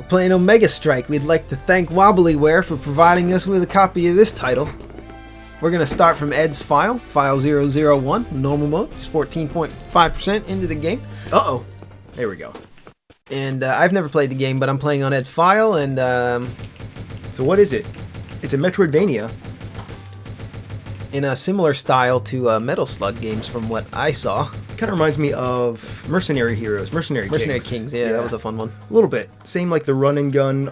playing Omega Strike. We'd like to thank Wobblyware for providing us with a copy of this title. We're going to start from Ed's file 001, normal mode. He's 14.5% into the game. Uh-oh. There we go. And I've never played the game, but I'm playing on Ed's file, and... So what is it? It's a Metroidvania. In a similar style to Metal Slug games from what I saw. Kind of reminds me of Mercenary Heroes, Mercenary Kings, yeah, that was a fun one. A little bit. Same like the run and gun,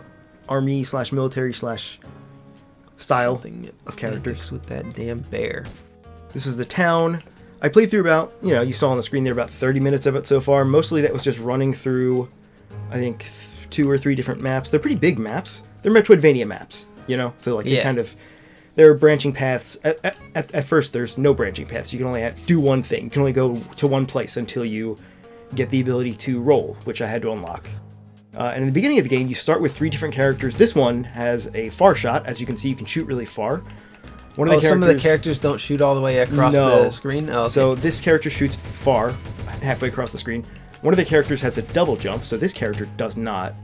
army / military / style of characters. With that damn bear. This is the town. I played through about, you saw on the screen there about 30 minutes of it so far. Mostly that was just running through, I think, 2 or 3 different maps. They're pretty big maps. They're Metroidvania maps, So like there are branching paths. At first, there's no branching paths. You can only do one thing. You can only go to one place until you get the ability to roll, which I had to unlock. And in the beginning of the game, you start with 3 different characters. This one has a far shot. As you can see, you can shoot really far. Some of the characters don't shoot all the way across the screen? Oh, okay. So this character shoots far, halfway across the screen. One of the characters has a double jump, so this character does not.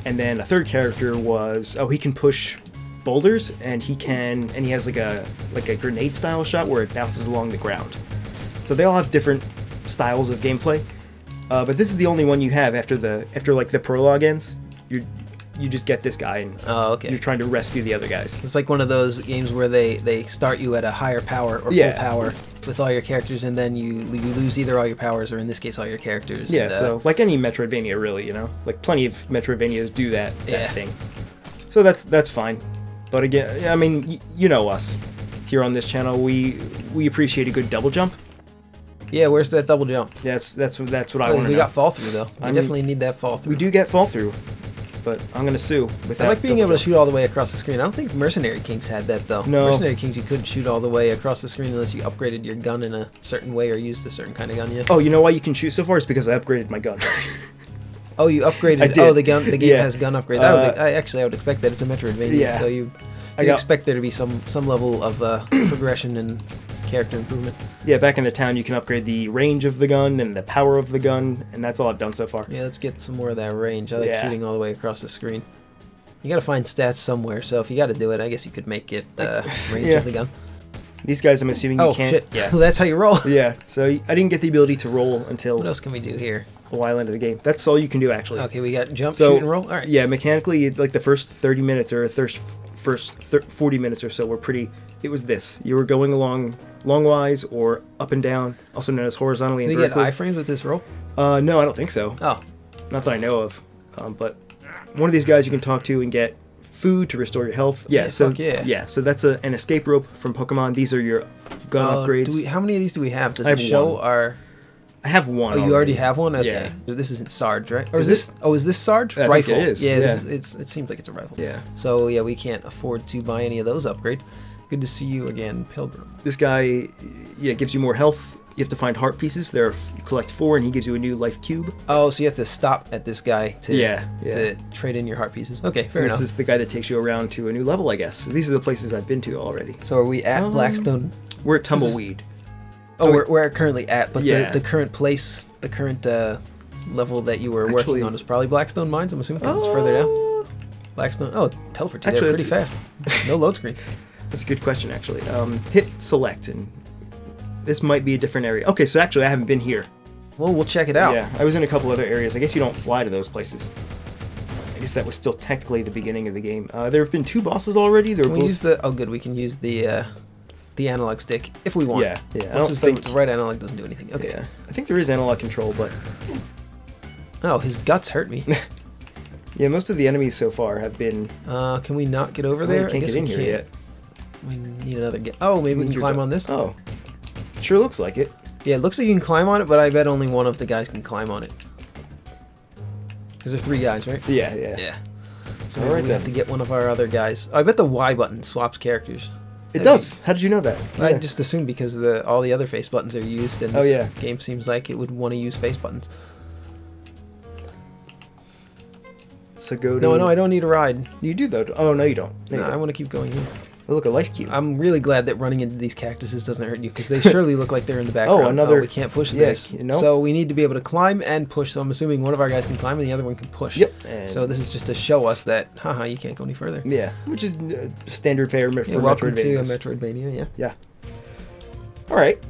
And then a third character he can push boulders, and he has like a grenade style shot where it bounces along the ground. So they all have different styles of gameplay. But this is the only one you have after the prologue ends. You just get this guy, and you're trying to rescue the other guys. It's like one of those games where they start you at a higher power or full power with all your characters, and then you lose either all your powers or, in this case, all your characters. Yeah, so like any Metroidvania, really, Like plenty of Metroidvanias do that thing. So that's fine. But again, I mean, you know us here on this channel. We appreciate a good double jump. Yeah, where's that double jump? That's what I want to know. We got fall through though. We definitely need that fall through. We do get fall through, but I'm gonna sue with that. I like being able to shoot all the way across the screen. I don't think Mercenary Kings had that though. No. Mercenary Kings, you couldn't shoot all the way across the screen unless you upgraded your gun in a certain way or used a certain kind of gun. Yeah. Oh, you know why you can shoot so far? It's because I upgraded my gun. Oh, you upgraded. I did. Oh, the game has gun upgrades. I would expect that it's a Metroidvania, so you expect there to be some level of progression and character improvement. Yeah, back in the town, you can upgrade the range of the gun and the power of the gun, and that's all I've done so far. Yeah, let's get some more of that range. I like shooting all the way across the screen. You gotta find stats somewhere, so if you gotta do it, I guess you could make it range of the gun. These guys, I'm assuming you can't. Shit. Yeah. Well, that's how you roll. Yeah, so I didn't get the ability to roll until... What else can we do here? A while into the game. That's all you can do, actually. Okay, we got jump, shoot, and roll? All right. Yeah, mechanically, like the first 30 minutes or first 40 minutes or so were pretty... It was this. You were going along longwise or up and down, also known as horizontally and vertically. Did you get iframes with this roll? No, I don't think so. Oh. Not that I know of. But one of these guys you can talk to and get food to restore your health. Yeah, so that's an escape rope from Pokemon. These are your gun upgrades. How many of these do we have? Does it show our... I have one. Oh, you already have one? Okay. Yeah. So this isn't Sarge, right? Or is this? Oh, is this Sarge? I Rifle. think it is. Yeah, it seems like it's a rifle. Yeah. So yeah, we can't afford to buy any of those upgrades. Good to see you again, Pilgrim. This guy, gives you more health. You have to find heart pieces. You collect 4, and he gives you a new life cube. Oh, so you have to stop at this guy to trade in your heart pieces. Okay, fair enough. This is the guy that takes you around to a new level, I guess. So these are the places I've been to already. So are we at Blackstone? We're at Tumbleweed. We're currently at, but the current place, the current level that you were working on is probably Blackstone Mines, I'm assuming, because it's further down. Blackstone, teleports you there pretty fast. No load screen. That's a good question, actually. Hit select, and this might be a different area. Okay, so actually I haven't been here. Well, we'll check it out. Yeah, I was in a couple other areas. I guess you don't fly to those places. I guess that was still technically the beginning of the game. There have been 2 bosses already. Can we use the... Oh, good, we can use the analog stick if we want. Yeah. I don't think the right analog doesn't do anything. Okay. Yeah. I think there is analog control, but... Oh, his guts hurt me. Yeah, most of the enemies so far have been... Can we not get over there? I can't get in here yet. We need another... Oh, maybe we can climb on this? Oh. It sure looks like it. Yeah, it looks like you can climb on it, but I bet only one of the guys can climb on it. Because there's 3 guys, right? Yeah. So we have to get one of our other guys. Oh, I bet the Y button swaps characters. It does. How did you know that? I just assumed because all the other face buttons are used, and this game seems like it would want to use face buttons. So go to... No, I don't need a ride. You do, though. Oh, no, you don't. No, I want to keep going here. Oh, look, a life cube. I'm really glad that running into these cactuses doesn't hurt you, because they surely look like they're in the background. Oh, another... we can't push this. You know? So we need to be able to climb and push. So I'm assuming one of our guys can climb and the other one can push. Yep. So this is just to show us that, haha, you can't go any further. Yeah, which is standard fare for Metroidvania. Welcome to a Metroidvania, yeah. Yeah. All right.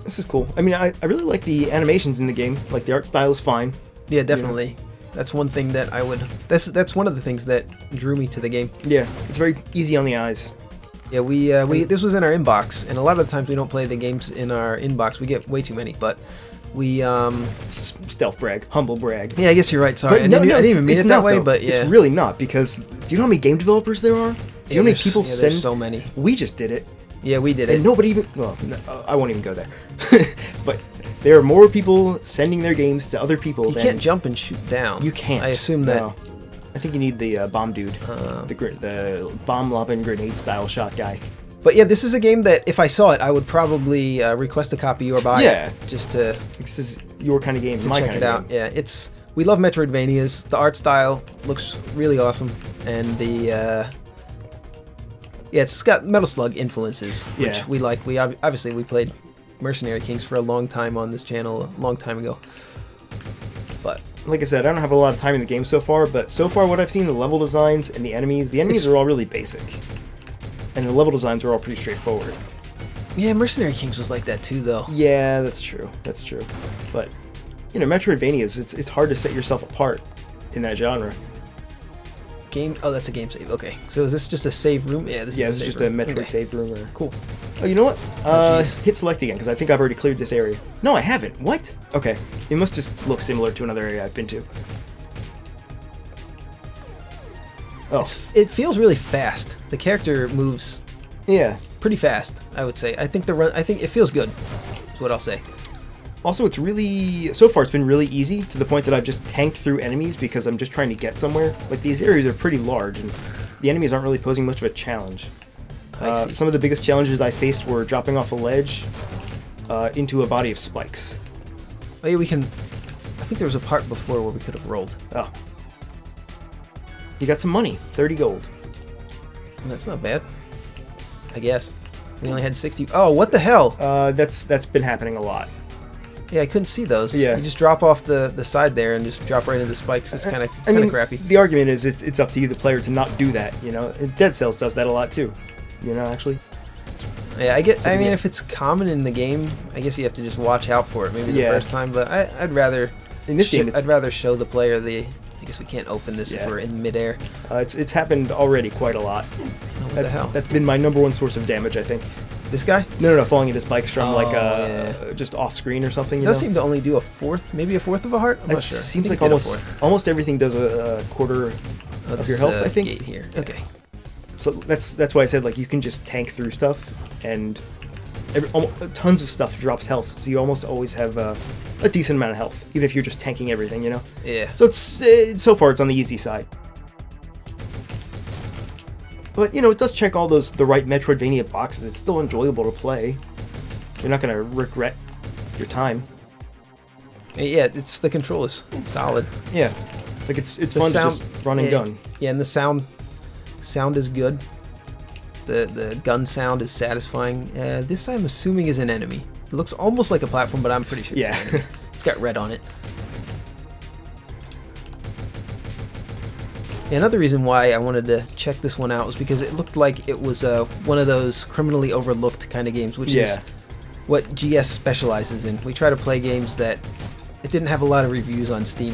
This is cool. I mean, I really like the animations in the game. Like, the art style is fine. Yeah, definitely. You know? That's one thing that I would... That's one of the things that drew me to the game. Yeah, it's very easy on the eyes. Yeah, we this was in our inbox, and a lot of the times we don't play the games in our inbox. We get way too many, but we... Stealth brag. Humble brag. Yeah, I guess you're right, sorry. I didn't even mean it that way, but yeah. It's really not, because... Do you know how many game developers there are? Do you know how many people send... There's so many. We just did it. Yeah, we did it. And nobody even... Well, no, I won't even go there. But... There are more people sending their games to other people. You can't jump and shoot down. You can't. I assume that. No. I think you need the bomb dude, the bomb lobbing grenade style shot guy. But yeah, this is a game that if I saw it, I would probably request a copy or buy it. Just to. This is your kind of game. To my check kind it of out. game. Yeah, we love Metroidvanias. The art style looks really awesome, and the. Yeah, it's got Metal Slug influences, which we like. We obviously we played Mercenary Kings for a long time on this channel, a long time ago. But like I said, I don't have a lot of time in the game so far, but so far what I've seen, the level designs and the enemies are all really basic. And the level designs are all pretty straightforward. Yeah, Mercenary Kings was like that too, though. Yeah, that's true. That's true. But, you know, Metroidvanias, it's hard to set yourself apart in that genre. Oh, that's a game save. Okay. So is this just a save room? Yeah, this is just a Metroid save room. Or... Cool. Oh, you know what? Hit select again, because I think I've already cleared this area. No, I haven't. What? Okay. It must just look similar to another area I've been to. Oh. It feels really fast. The character moves pretty fast, I would say. I think it feels good, is what I'll say. Also, it's really... So far, it's been really easy, to the point that I've just tanked through enemies because I'm just trying to get somewhere. Like, these areas are pretty large, and the enemies aren't really posing much of a challenge. Some of the biggest challenges I faced were dropping off a ledge into a body of spikes. Oh yeah, I think there was a part before where we could have rolled. Oh. You got some money. 30 gold. That's not bad. I guess. We only had 60... Oh, what the hell? That's been happening a lot. Yeah, I couldn't see those. Yeah. You just drop off the side there and just drop right into the spikes. It's kind of crappy. The argument is it's up to you, the player, to not do that, you know? Dead Cells does that a lot, too. You know, actually. Yeah, I mean, if it's common in the game, I guess you have to just watch out for it maybe the first time, but I'd rather... In this game, I'd rather show the player the... I guess we can't open this if we're in midair. It's happened already quite a lot. Oh, what the hell? That's been my #1 source of damage, I think. This guy? No, falling into spikes from just off screen or something. It does seem to only do maybe a fourth of a heart. I'm not sure. Seems like almost everything does a quarter of your health. I think. Gate here. Okay. So that's why I said, like, you can just tank through stuff, and tons of stuff drops health. So you almost always have a decent amount of health, even if you're just tanking everything. You know. Yeah. So so far it's on the easy side. But, you know, it does check all the right Metroidvania boxes. It's still enjoyable to play. You're not going to regret your time. Yeah, the control is solid. Yeah. Like, it's fun to just run and gun. Yeah, and the sound is good. The gun sound is satisfying. This, I'm assuming, is an enemy. It looks almost like a platform, but I'm pretty sure it's an enemy. It's got red on it. Another reason why I wanted to check this one out was because it looked like it was one of those criminally overlooked kind of games, which is what GS specializes in. We try to play games that it didn't have a lot of reviews on Steam,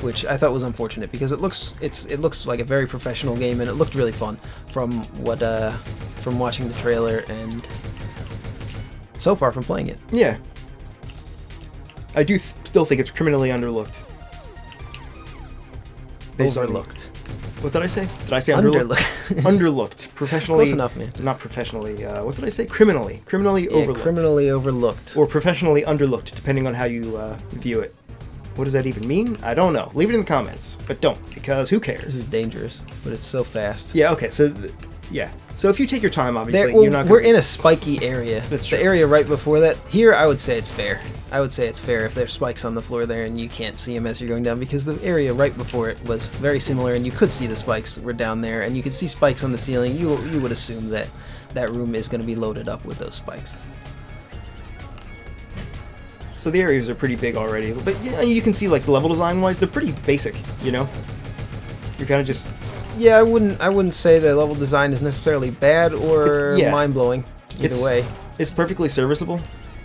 which I thought was unfortunate because it looks like a very professional game, and it looked really fun from watching the trailer and so far from playing it. Yeah, I do still think it's criminally underlooked. Overlooked. What did I say? Did I say underlooked? Underlooked. Professionally. Close enough, man. Not professionally. What did I say? Criminally. Criminally overlooked. Criminally overlooked. Or professionally underlooked, depending on how you view it. What does that even mean? I don't know. Leave it in the comments. But don't, because who cares? This is dangerous, but it's so fast. Yeah, okay, so... So if you take your time, obviously, you're not gonna... We're in a spiky area. That's true. The area right before that. Here, I would say it's fair. I would say it's fair if there's spikes on the floor there and you can't see them as you're going down, because the area right before it was very similar and you could see the spikes were down there and you could see spikes on the ceiling. You would assume that that room is going to be loaded up with those spikes. So the areas are pretty big already, but yeah, you can see like the level design wise, they're pretty basic, you know? You're kind of just... Yeah, I wouldn't say the level design is necessarily bad or mind-blowing. Either way. It's perfectly serviceable.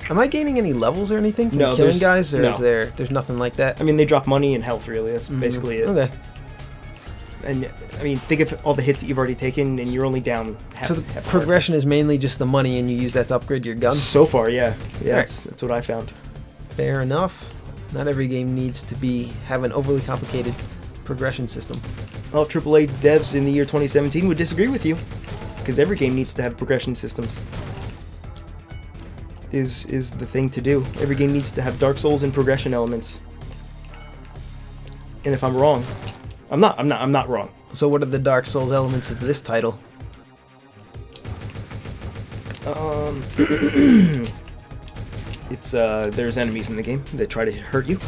Am I gaining any levels or anything from killing guys, or is there's nothing like that? I mean, they drop money and health, really. That's basically it. Okay. And, I mean, think of all the hits that you've already taken, and you're only down half. So the progression is mainly just the money, and you use that to upgrade your gun? So far, yeah. Yeah, that's what I found. Fair enough. Not every game needs to have an overly complicated progression system. Well, AAA devs in the year 2017 would disagree with you, because every game needs to have progression systems. Is the thing to do. Every game needs to have Dark Souls and progression elements. And if I'm wrong, I'm not wrong. So what are the Dark Souls elements of this title? It's there's enemies in the game that try to hurt you.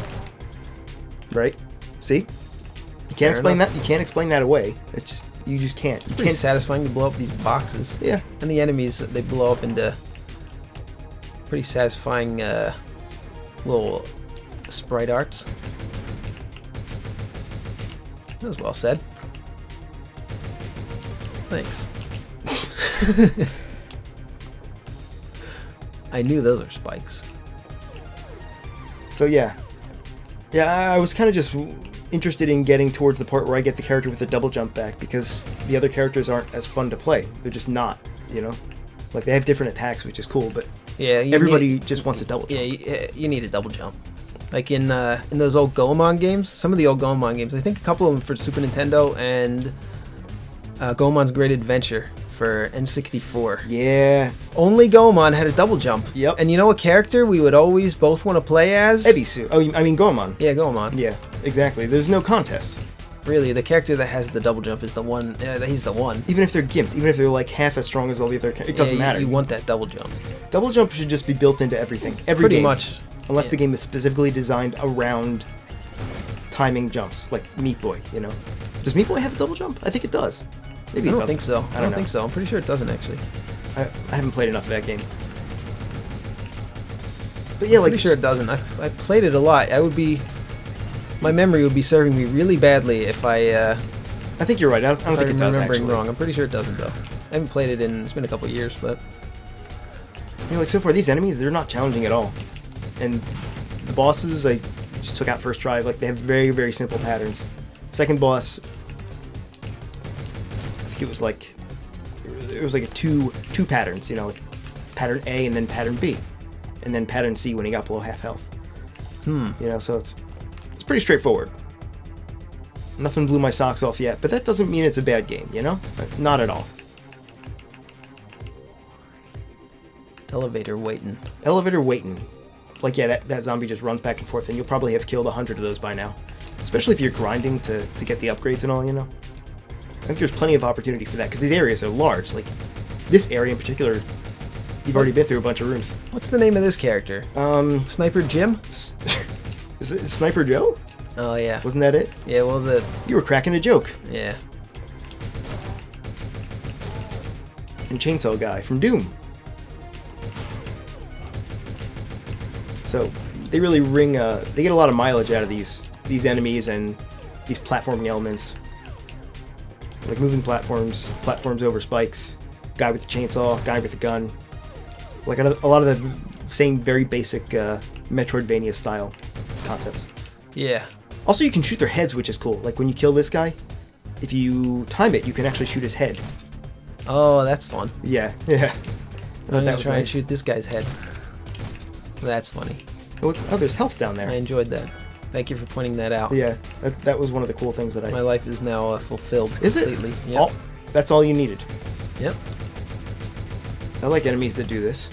Right? See? You can't explain that. You can't explain that away. It's just you just can't. It's pretty satisfying to blow up these boxes. Yeah. And the enemies, they blow up into pretty satisfying little sprite arts. That was well said. Thanks. I knew those were spikes. So yeah, I was kind of just interested in getting towards the part where I get the character with the double jump back, because the other characters aren't as fun to play. They're just not, you know? Like, they have different attacks, which is cool, but yeah, everybody just wants a double jump. Yeah, you need a double jump. Like in those old Goemon games, some of the old Goemon games, I think a couple of them for Super Nintendo and Goemon's Great Adventure for N64. Yeah. Only Goemon had a double jump. Yep. And you know a character we would always both want to play as? Ebisu. Oh, I mean Goemon. Yeah, Goemon. Yeah, exactly. There's no contest. Really, the character that has the double jump is the one. He's the one. Even if they're gimped, even if they're like half as strong as all the other, it doesn't matter. You want that double jump. Double jump should just be built into everything. Pretty much. Unless the game is specifically designed around timing jumps, like Meat Boy, you know. Does Meat Boy have a double jump? I think it does. Maybe it doesn't. I don't think so. I don't think so. I'm pretty sure it doesn't, actually. I haven't played enough of that game. But yeah, I'm pretty sure it doesn't. I played it a lot. My memory would be serving me really badly if I think you're right. I don't think it does, remembering wrong. I'm pretty sure it doesn't, though. I haven't played it it's been a couple of years, but... You know, like, so far, these enemies, they're not challenging at all. And the bosses, I just took out first try. Like, they have very, very simple patterns. Second boss, I think it was like a two patterns, you know, like pattern A and then pattern B. And then pattern C when he got below half health. You know, so it's pretty straightforward. Nothing blew my socks off yet, but that doesn't mean it's a bad game, you know? Not at all. Elevator waiting. Elevator waiting. Like, yeah, that zombie just runs back and forth, and you'll probably have killed 100 of those by now. Especially if you're grinding to get the upgrades and all, you know? I think there's plenty of opportunity for that, because these areas are large. Like, this area in particular, you've already been through a bunch of rooms. What's the name of this character? Sniper Jim? Is it Sniper Joe? Oh, yeah. Wasn't that it? Yeah, well, You were cracking a joke. Yeah. And Chainsaw Guy from Doom. So, they really they get a lot of mileage out of these enemies and these platforming elements. Like moving platforms over spikes, guy with the chainsaw, guy with the gun. Like a lot of the same very basic Metroidvania style concepts. Yeah. Also, you can shoot their heads, which is cool. Like when you kill this guy, if you time it, you can actually shoot his head. Oh, that's fun. Yeah. I'm gonna try and shoot this guy's head. That's funny. Oh, there's health down there. I enjoyed that. Thank you for pointing that out. Yeah, that was one of the cool things that My life is now fulfilled is completely. Is it? Yep. That's all you needed. Yep. I like enemies that do this.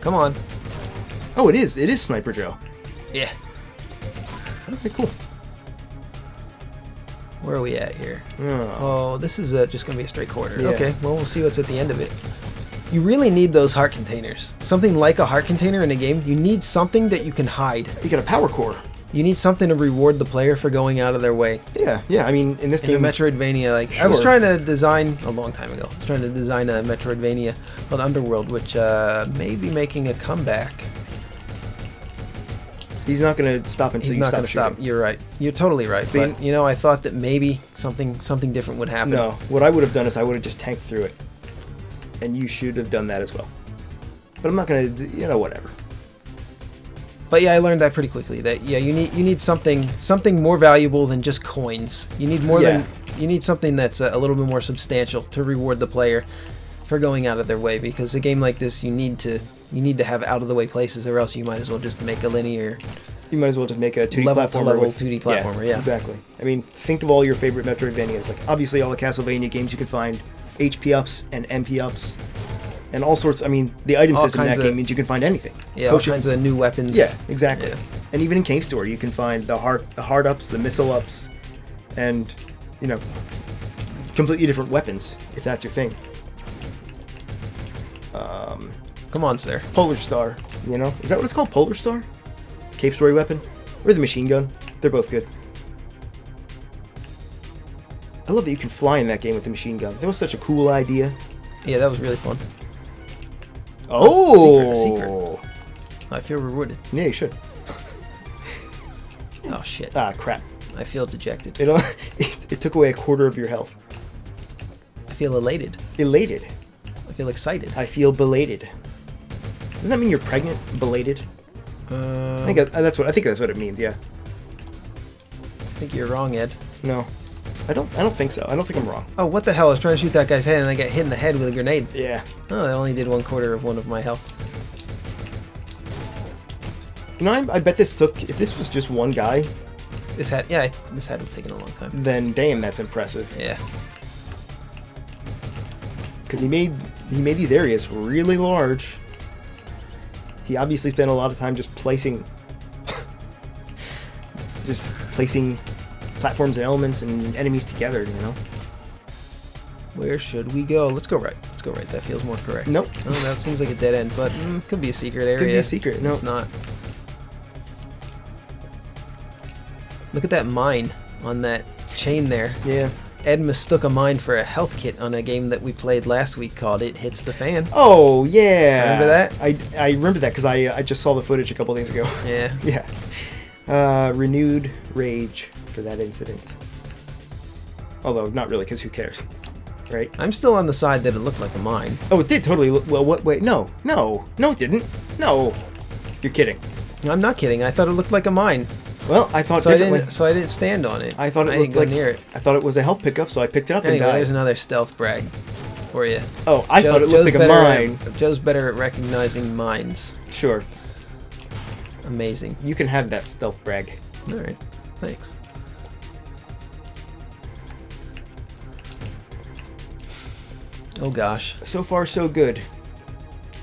Come on. Oh, it is. It is Sniper Joe. Yeah. Okay, cool. Where are we at here? Oh, this is just going to be a straight corner. Yeah. Okay, well, we'll see what's at the end of it. You really need those heart containers. Something like a heart container in a game, you need something that you can hide. You got a power core. You need something to reward the player for going out of their way. Yeah, yeah. I mean, in this game, a Metroidvania, like I was trying to design a long time ago. I was trying to design a Metroidvania called Underworld, which may be making a comeback. He's not going to stop until you stop shooting. You're right. You're totally right. But you know, I thought that maybe something different would happen. No, what I would have done is I would have just tanked through it, and you should have done that as well. But I'm not going to, you know, whatever. But yeah, I learned that pretty quickly. That yeah, you need something more valuable than just coins. You need more than you need something that's a little bit more substantial to reward the player for going out of their way. Because a game like this, you need to have out of the way places, or else you might as well just make a linear. You might as well just make a 2D platformer. Level 2D platformer, yeah. Exactly. I mean, think of all your favorite Metroidvanias. Like, obviously, all the Castlevania games, you can find HP ups and MP ups. And all sorts. I mean, the item system in that game means you can find anything. Yeah, all kinds of new weapons. Yeah, exactly. Yeah. And even in Cave Store, you can find the heart ups, the missile ups, and, you know, completely different weapons, if that's your thing. Come on, sir. Polar Star, you know? Is that what it's called? Polar Star? Cave Story weapon? Or the machine gun? They're both good. I love that you can fly in that game with the machine gun. That was such a cool idea. Yeah, that was really fun. Oh! Secret. I feel rewarded. Yeah, you should. Oh, shit. Ah, crap. I feel dejected. It took away a quarter of your health. I feel elated. Elated? I feel excited. I feel belated. Doesn't that mean you're pregnant? Belated? I think that's what it means, yeah. I think you're wrong, Ed. No. I don't think so. I don't think I'm wrong. Oh, what the hell? I was trying to shoot that guy's head and I got hit in the head with a grenade. Yeah. Oh, I only did 1/4 of one of my health. You know, I bet this took... If this was just one guy... This had to have taken a long time. Then, damn, that's impressive. Yeah. Because he made these areas really large. He obviously spent a lot of time just placing... platforms and elements and enemies together, you know? Where should we go? Let's go right. Let's go right. That feels more correct. Nope. Oh, that seems like a dead end, but could be a secret area. Could be a secret. No, it's not. Look at that mine on that chain there. Yeah. Ed mistook a mine for a health kit on a game that we played last week called It Hits the Fan. Oh, yeah. Remember that? I remember that because I just saw the footage a couple days ago. Yeah. Yeah. Renewed rage for that incident. Although, not really, because who cares? Right? I'm still on the side that it looked like a mine. Oh, it did totally look... Well, what? Wait, no. No, it didn't. No. You're kidding. I'm not kidding. I thought it looked like a mine. Well, I thought differently. So I didn't stand on it. I thought it looked like... near it. I thought it was a health pickup, so I picked it up and died. There's another stealth brag for you. Oh, I thought it looked like a mine. Joe's better at recognizing mines. Sure. Amazing. You can have that stealth brag. Alright. Thanks. Oh gosh. So far, so good,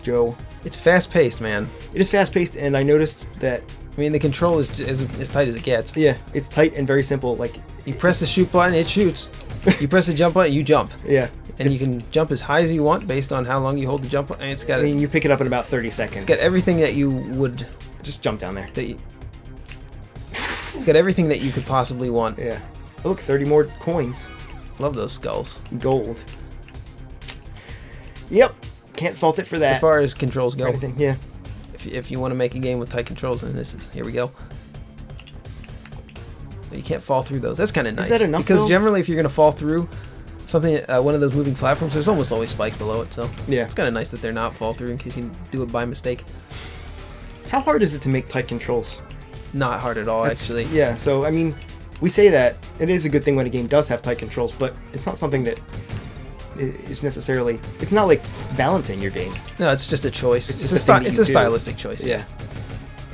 Joe. It's fast-paced, man. It is fast-paced, and I noticed that... I mean, the control is as tight as it gets. Yeah, it's tight and very simple. Like, you press the shoot button, it shoots. You press the jump button, you jump. Yeah. And you can jump as high as you want based on how long you hold the jump button. It's got... I mean, you pick it up in about 30 seconds. It's got everything that you would... Just jump down there. It's got everything that you could possibly want. Yeah. Oh, look, 30 more coins. Love those skulls. Gold. Yep. Can't fault it for that. As far as controls go. Anything, yeah. If you want to make a game with tight controls, and here we go. You can't fall through those. That's kind of nice. Is that enough, because though? Generally, if you're going to fall through something, one of those moving platforms, there's almost always spikes below it. So yeah, it's kind of nice that they're not fall through in case you do it by mistake. How hard is it to make tight controls? Not hard at all, actually. Yeah. So I mean, we say that it is a good thing when a game does have tight controls, but it's not something that is necessarily... It's not like balancing your game. No, it's just a choice. It's a stylistic choice, yeah.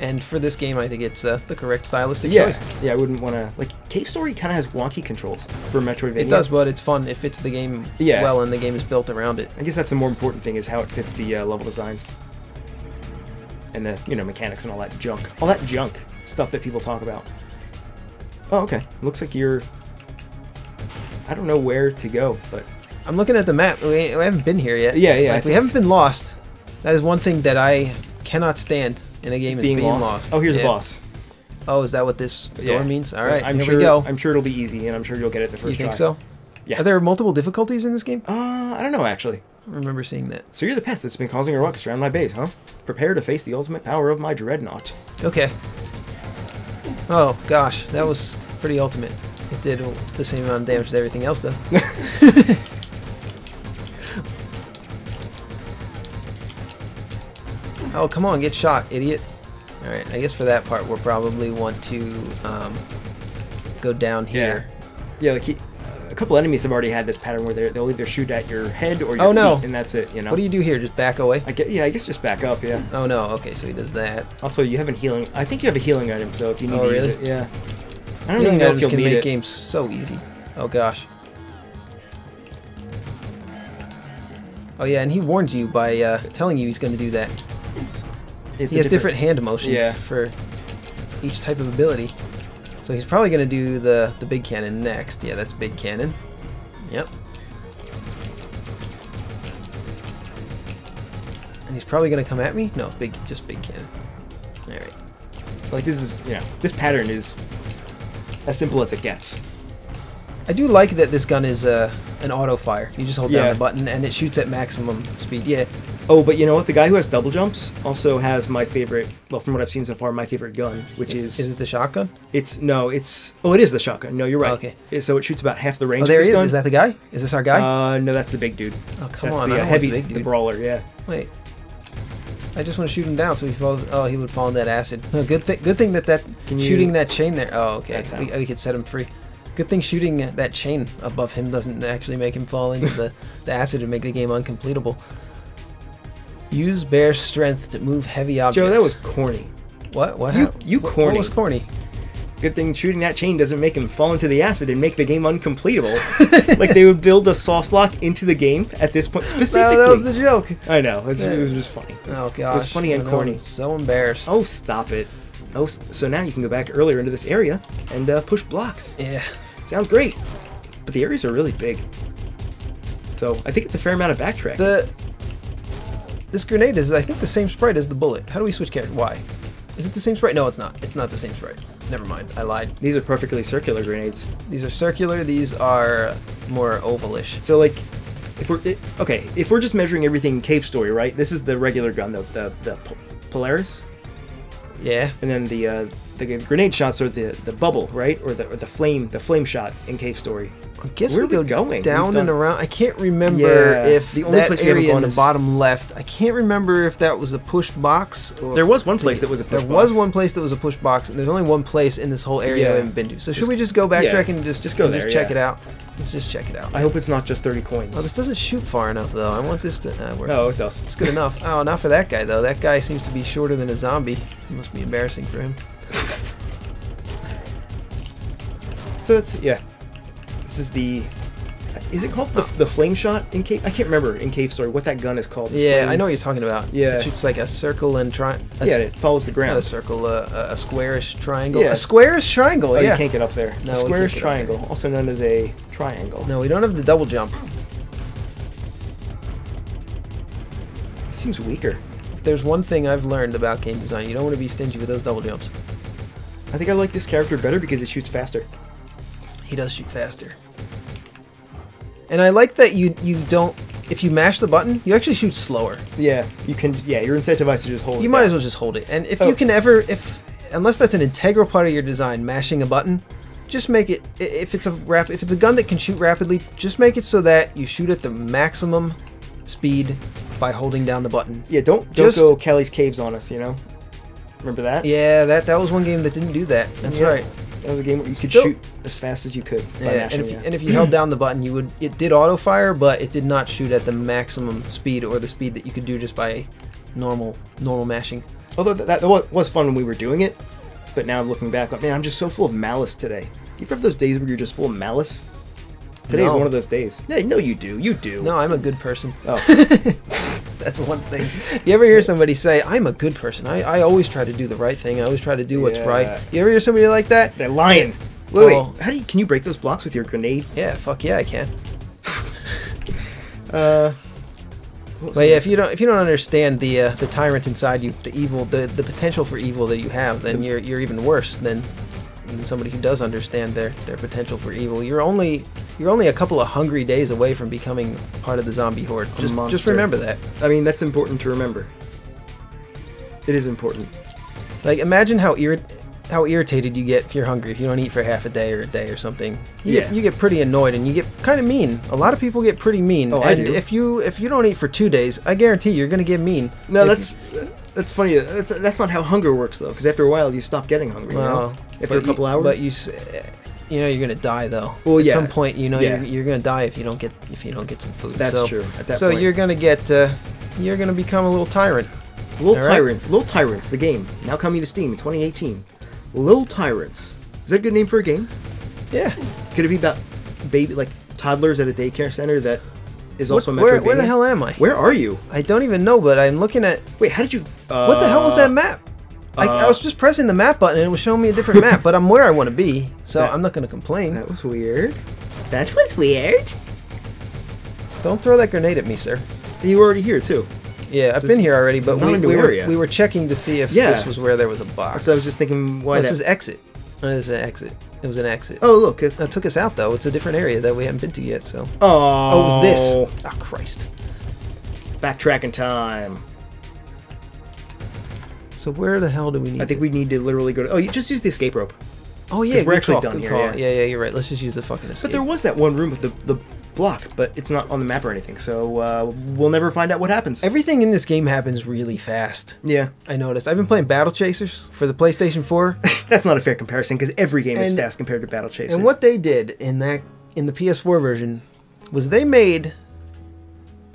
And for this game, I think it's the correct stylistic choice. Yeah, I wouldn't want to... Like, Cave Story kind of has wonky controls for Metroidvania. It does, but it's fun. It fits the game well, and the game is built around it. I guess that's the more important thing, is how it fits the level designs. And the, mechanics and all that junk. All that junk stuff that people talk about. Oh, okay. Looks like you're... I don't know where to go, but... I'm looking at the map. We haven't been here yet. Yeah, yeah. Like, we haven't been lost. That is one thing that I cannot stand in a game, is being lost. Oh, here's a boss. Oh, is that what this door means? All right, here we go. I'm sure it'll be easy, and I'm sure you'll get it the first try. You think so? Yeah. Are there multiple difficulties in this game? I don't know, actually. I don't remember seeing that. So you're the pest that's been causing a ruckus around my base, huh? Prepare to face the ultimate power of my dreadnought. Okay. Oh, gosh. That was pretty ultimate. It did the same amount of damage as everything else, though. Oh, come on. Get shot, idiot. Alright, I guess for that part, we'll probably want to go down here. Yeah, like a couple enemies have already had this pattern where they'll either shoot at your head or your feet, and that's it, you know? What do you do here? Just back away? I guess just back up, yeah. Oh, no. Okay, so he does that. Also, you have a healing... I think you have a healing item, so if you need to use it, yeah. I don't even know if you'll can need make it. games so easy. Oh, gosh. Oh, yeah, and he warns you by telling you he's going to do that. He has different hand motions for each type of ability. So he's probably going to do the big cannon next. Yeah, that's big cannon. Yep. And he's probably going to come at me? No, just big cannon. Alright. Like, this is, this pattern is as simple as it gets. I do like that this gun is an auto fire. You just hold down the button and it shoots at maximum speed. Yeah. Oh, but you know what? The guy who has double jumps also has my favorite, well, from what I've seen so far, my favorite gun, which is... Is it the shotgun? Oh, it is the shotgun. No, you're right. Oh, okay. So it shoots about half the range of this gun. Oh, there he is. Is that the guy? Is this our guy? No, that's the big dude. Oh, come on. That's the heavy, big dude. The brawler, yeah. Wait. I just want to shoot him down so he falls... Oh, he would fall in that acid. Oh, good thing that shooting that chain there... Oh, okay. We could set him free. Good thing shooting that chain above him doesn't actually make him fall into the acid and make the game uncompletable. Use bear strength to move heavy objects. Joe, that was corny. What? What? You corny. What was corny? Good thing shooting that chain doesn't make him fall into the acid and make the game uncompletable. Like they would build a soft lock into the game at this point specifically. No, that was the joke. I know. It was just funny. Oh gosh. It was funny and corny. I'm so embarrassed. Oh, stop it. Oh, so now you can go back earlier into this area and push blocks. Yeah. Sounds great. But the areas are really big. So I think it's a fair amount of backtracking. This grenade is, I think, the same sprite as the bullet. How do we switch character? Why? Is it the same sprite? No, it's not. It's not the same sprite. Never mind. I lied. These are perfectly circular grenades. These are circular. These are more ovalish. So, like, if we're just measuring everything in Cave Story, right? This is the regular gun, the Polaris. Yeah. And then the grenade shots are the bubble, right? Or the flame shot in Cave Story. I guess we go down and around. I can't remember if the only place area in the bottom left. I can't remember if that was a push box. Or there was one place that was a push box. There was one place that was a push box, and there's only one place in this whole area I haven't been to. So should we just go backtrack and just go there? Just check it out. Let's just check it out. I hope it's not just 30 coins. Oh, this doesn't shoot far enough though. I want this to work. No, it does. It's good enough. Oh, not for that guy though. That guy seems to be shorter than a zombie. It must be embarrassing for him. So that's This is the. Is it called the flame shot in Cave? I can't remember in Cave Story what that gun is called. Yeah, I know what you're talking about. Yeah, it shoots like a circle and it follows the ground. Not a circle, a squarish triangle. Yeah. A squarish triangle. Oh, yeah. You can't get up there. No, a squarish triangle, also known as a triangle. No, we don't have the double jump. It seems weaker. If there's one thing I've learned about game design, you don't want to be stingy with those double jumps. I think I like this character better because it shoots faster. He does shoot faster. And I like that you don't, if you mash the button, you actually shoot slower. Yeah, you can. Yeah, you're incentivized to just hold it. You might as well just hold it. And if you can ever, unless that's an integral part of your design, mashing a button, just make it. If it's a gun that can shoot rapidly, just make it so that you shoot at the maximum speed by holding down the button. Yeah, don't go Kelly's Caves on us. You know, remember that? Yeah, that was one game that didn't do that. That's right. That was a game where you could shoot as fast as you could. Yeah, and if you held down the button, it did auto fire, but it did not shoot at the maximum speed or the speed that you could do just by normal mashing. Although that was fun when we were doing it, but now looking back, man, I'm just so full of malice today. You ever have those days where you're just full of malice? Today's one of those days. Yeah, no, you do. You do. No, I'm a good person. Oh. That's one thing. You ever hear somebody say, I'm a good person. I always try to do the right thing. I always try to do what's right. You ever hear somebody like that? They're lying. Wait. Can you break those blocks with your grenade? Yeah, fuck yeah, I can. But yeah, if you don't understand the tyrant inside you, the evil, the potential for evil that you have, then you're even worse than somebody who does understand their potential for evil. You're only a couple of hungry days away from becoming part of the zombie horde. Just remember that. I mean, that's important to remember. It is important. Like, imagine how irritated you get if you're hungry, if you don't eat for half a day or something. You get pretty annoyed, and you get kind of mean. A lot of people get pretty mean. Oh, and I do. if you don't eat for 2 days, I guarantee you're gonna get mean. No, that's funny. That's not how hunger works, though, because after a while you stop getting hungry. Well, after a couple hours. But you're gonna die though. Well, at some point, you're gonna die if you don't get some food. That's true. At that so point. you're gonna become a little tyrant. Little Tyrants, the game, now coming to Steam in 2018. Little Tyrants. Is that a good name for a game? Yeah. Could it be about toddlers at a daycare center that is also Metroidvania? Where the hell am I? Where are you? I don't even know, but I'm looking at... Wait, how did you... what the hell was that map? I was just pressing the map button and it was showing me a different map, but I'm where I want to be, so I'm not going to complain. That was weird. That was weird. Don't throw that grenade at me, sir. You were already here, too. Yeah, I've been here already, but we were checking to see if this was where there was a box. So I was just thinking, why this is exit. Oh, it is an exit. It was an exit. Oh, look. That took us out, though. It's a different area that we haven't been to yet, so... Oh, it was this. Oh, Christ. Backtracking time. So where the hell do we need I think we need to literally go to... Oh, you just use the escape rope. Oh, yeah, we're actually done here. Yeah, you're right. Let's just use the fucking escape. But there was that one room with the block, but it's not on the map or anything, so we'll never find out what happens. Everything in this game happens really fast. Yeah. I noticed. I've been playing Battle Chasers for the PlayStation 4. That's not a fair comparison, because every game is fast compared to Battle Chasers. And what they did in the PS4 version was they made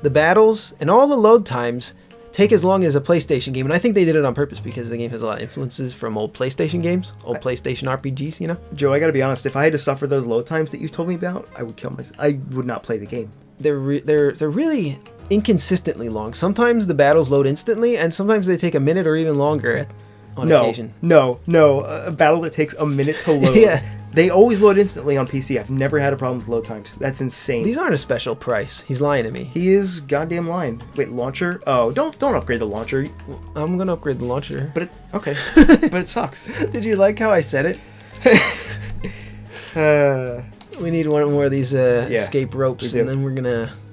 the battles and all the load times take as long as a PlayStation game, and I think they did it on purpose because the game has a lot of influences from old PlayStation games, PlayStation RPGs, you know? Joe, I gotta be honest, if I had to suffer those load times that you told me about, I would kill myself. I would not play the game. They're really inconsistently long. Sometimes the battles load instantly, and sometimes they take a minute or even longer on occasion. No. A battle that takes a minute to load. Yeah. They always load instantly on PC. I've never had a problem with load times. That's insane. These aren't a special price. He's lying to me. He is goddamn lying. Wait, launcher? Oh, don't upgrade the launcher. I'm gonna upgrade the launcher. But but it sucks. Did you like how I said it? We need one more of these escape ropes, and then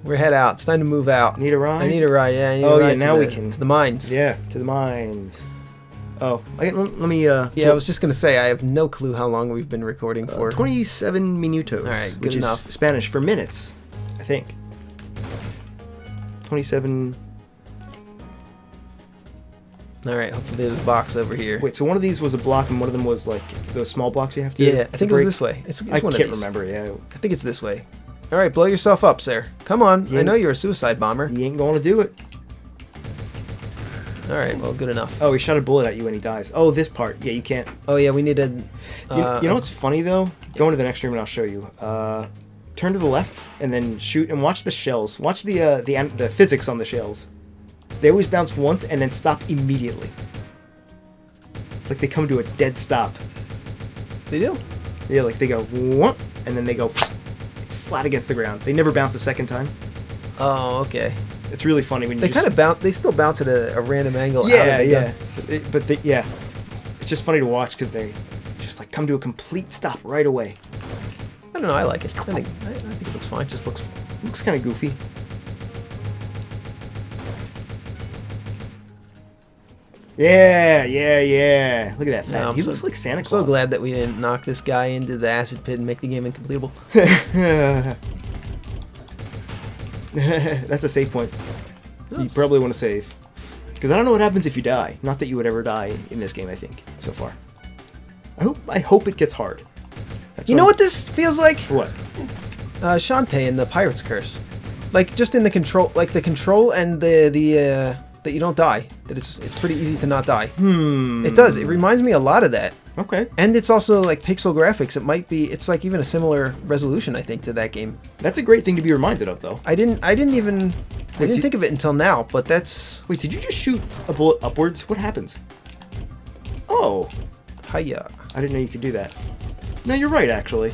we're head out. It's time to move out. Need a ride? I need a ride. Yeah. I need a ride now we can to the mines. Yeah, to the mines. Oh, let me. Yeah, I was just gonna say I have no clue how long we've been recording for. 27 minutos. All right, which enough. is Spanish for minutes, I think. 27. All right, hopefully there's a box over here. Wait, so one of these was a block, and one of them was like those small blocks you have to. Yeah, I think it was this way. It's I one can't of these. remember. Yeah, I think it's this way. All right, blow yourself up, sir. Come on. I know you're a suicide bomber. He ain't going to do it. All right, well, good enough. Oh, he shot a bullet at you when he dies. Oh, this part. Yeah, you can't. Oh, yeah, we need a... you know what's funny, though? Go into the next room and I'll show you. Turn to the left and then shoot and watch the shells. Watch the physics on the shells. They always bounce once and then stop immediately. Like they come to a dead stop. They do? Yeah, like they go whoop, and then they go flat against the ground. They never bounce a second time. Oh, okay. It's really funny when you they kind of bounce. They still bounce at a random angle. Yeah, yeah. Yeah, it's just funny to watch because they just like come to a complete stop right away. I don't know. I like it. I think it looks fine. It just looks kind of goofy. Yeah. Look at that fat. He looks like Santa Claus. I'm so glad that we didn't knock this guy into the acid pit and make the game incompletable. That's a save point. You probably want to save. Because I don't know what happens if you die. Not that you would ever die in this game, I think, so far. I hope it gets hard. You know what this feels like? What? Shantae in the Pirate's Curse. Like, just in the control, and the that you don't die. That it's pretty easy to not die. It does. It reminds me a lot of that. Okay. And it's also like pixel graphics. It's like even a similar resolution, I think, to that game. That's a great thing to be reminded of, though. I didn't think of it until now, but that's... Wait, did you just shoot a bullet upwards? What happens? Oh. Hiya. I didn't know you could do that. No, you're right, actually.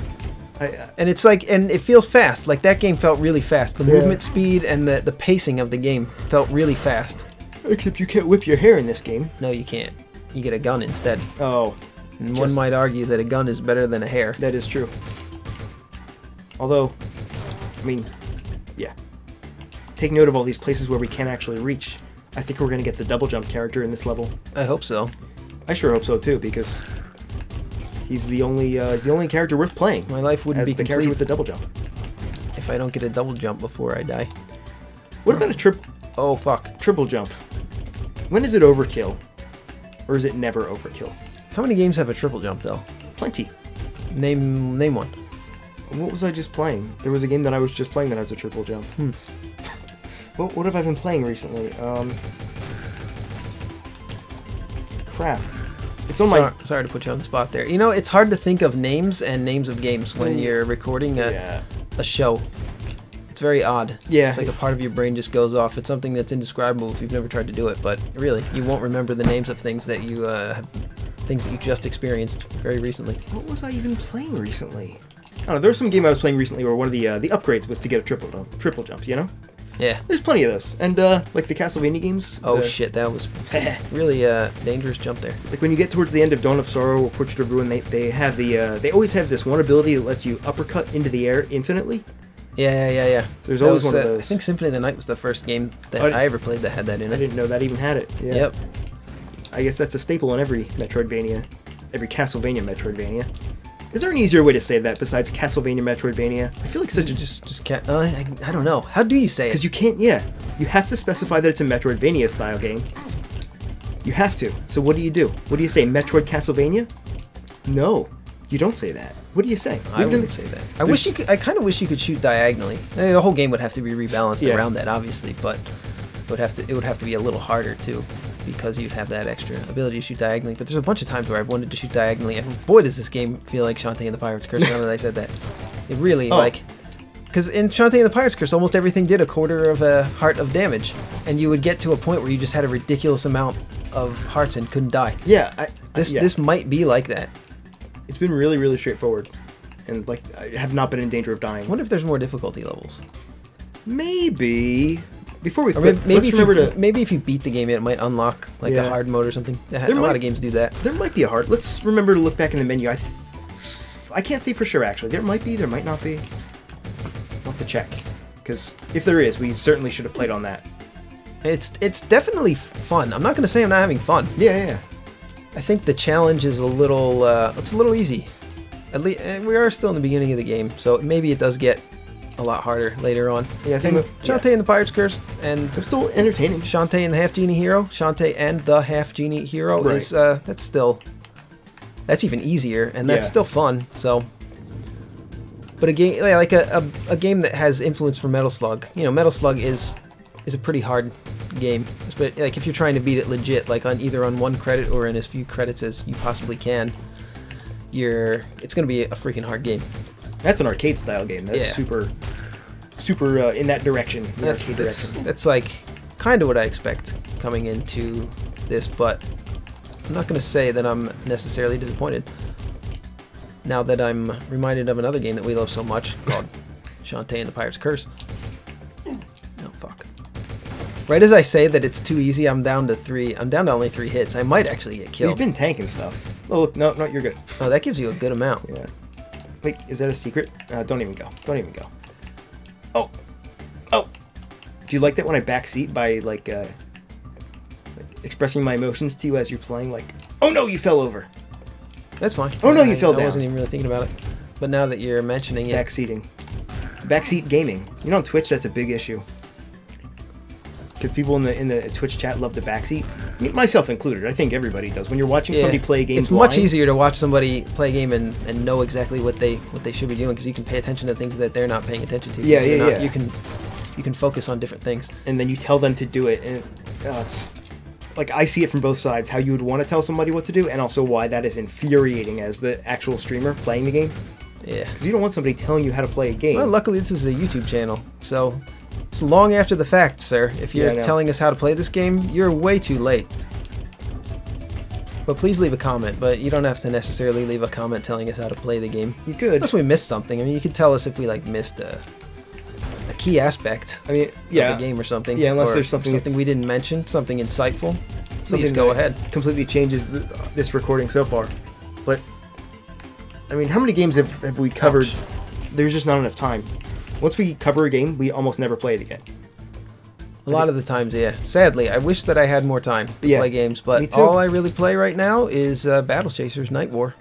And it's like, and it feels fast. Like that game felt really fast. The movement speed and the pacing of the game felt really fast. Except you can't whip your hair in this game. No, you can't. You get a gun instead. Oh. And one might argue that a gun is better than a hair. That is true. Although, I mean, yeah. Take note of all these places where we can't actually reach. I think we're going to get the double jump character in this level. I hope so. I sure hope so too, because he's the only character worth playing. My life wouldn't be the character with the double jump. If I don't get a double jump before I die. What about a triple? Oh fuck! Triple jump. When is it overkill, or is it never overkill? How many games have a triple jump though? Plenty. Name one. What was I just playing? There was a game that I was just playing that has a triple jump. What have I been playing recently? Crap. It's on my... Sorry to put you on the spot there. You know, it's hard to think of names and names of games when you're recording a show. It's very odd. Yeah. It's like a part of your brain just goes off. It's something that's indescribable if you've never tried to do it, but really, you won't remember the names of things that you things that you just experienced very recently. What was I even playing recently? I don't know, there was some game I was playing recently where one of the upgrades was to get a triple jump, you know? Yeah. There's plenty of those. And, like the Castlevania games. Oh, shit, that was really a dangerous jump there. Like when you get towards the end of Dawn of Sorrow or Portrait of Ruin, they have they always have this one ability that lets you uppercut into the air infinitely. Yeah. There's always one of those. I think Symphony of the Night was the first game that I ever played that had that in it. I didn't know that even had it. Yeah. Yep. I guess that's a staple in every Metroidvania, every Castlevania Metroidvania. Is there an easier way to say that besides Castlevania Metroidvania? I feel like such a... Just can't... I don't know. How do you say it? Because you can't... Yeah. You have to specify that it's a Metroidvania-style game. You have to. So what do you do? What do you say? Metroid Castlevania? No. You don't say that. What do you say? I wouldn't say that. I wish you could... I kind of wish you could shoot diagonally. The whole game would have to be rebalanced around that, obviously, but it would have to be a little harder, too, because you'd have that extra ability to shoot diagonally. But there's a bunch of times where I've wanted to shoot diagonally, and boy, does this game feel like Shantae and the Pirate's Curse now that I said that. It really, because in Shantae and the Pirate's Curse, almost everything did a quarter of a heart of damage, and you would get to a point where you just had a ridiculous amount of hearts and couldn't die. Yeah. This might be like that. It's been really, really straightforward, and like I have not been in danger of dying. I wonder if there's more difficulty levels. Maybe. Before we quit, maybe if you beat the game, it might unlock like a hard mode or something. A lot of games do that. There might be a hard. Let's remember to look back in the menu. I can't say for sure actually. There might be. There might not be. We'll have to check, because if there is, we certainly should have played on that. It's definitely fun. I'm not going to say I'm not having fun. Yeah. I think the challenge is a little. It's a little easy. At least we are still in the beginning of the game, so maybe it does get a lot harder later on. Yeah, I think Shantae and the Pirate's Curse, and they're still entertaining. Shantae and the Half Genie Hero. Shantae and the Half Genie Hero is that's even easier, and that's still fun. So, but a game like a game that has influence from Metal Slug. You know, Metal Slug is a pretty hard game. But like if you're trying to beat it legit, like either on one credit or in as few credits as you possibly can, it's going to be a freaking hard game. That's an arcade style game. That's super in that direction. That's like kind of what I expect coming into this, but I'm not going to say that I'm necessarily disappointed. Now that I'm reminded of another game that we love so much called Shantae and the Pirate's Curse. Oh fuck! Right as I say that it's too easy, I'm down to only 3 hits. I might actually get killed. You've been tanking stuff. Oh no, you're good. Oh, that gives you a good amount. Yeah. Wait, is that a secret? Don't even go. Don't even go. Oh. Do you like that when I backseat by like expressing my emotions to you as you're playing? Like, oh no, you fell over. That's fine. Oh no, you fell down. I wasn't even really thinking about it. But now that you're mentioning it. Backseating. Backseat gaming. You know, on Twitch, that's a big issue. Because people in the Twitch chat love the backseat. Myself included. I think everybody does. When you're watching somebody play a game, it's much easier to watch somebody play a game and know exactly what they should be doing, because you can pay attention to things that they're not paying attention to. Yeah. You can focus on different things. And then you tell them to do it, and it's like I see it from both sides. How you would want to tell somebody what to do, and also why that is infuriating as the actual streamer playing the game. Yeah. Because you don't want somebody telling you how to play a game. Well, luckily this is a YouTube channel, so it's long after the fact, sir. If you're telling us how to play this game, you're way too late. But please leave a comment, but you don't have to necessarily leave a comment telling us how to play the game. You could. Unless we missed something. I mean, you could tell us if we, like, missed a key aspect of the game or something. Yeah, unless there's something we didn't mention, something insightful. Please go ahead. Completely changes this recording so far. But, I mean, how many games have we covered? Ouch. There's just not enough time. Once we cover a game, we almost never play it again. A lot of the times, yeah. Sadly, I wish that I had more time to play games, but all I really play right now is Battle Chasers Night War.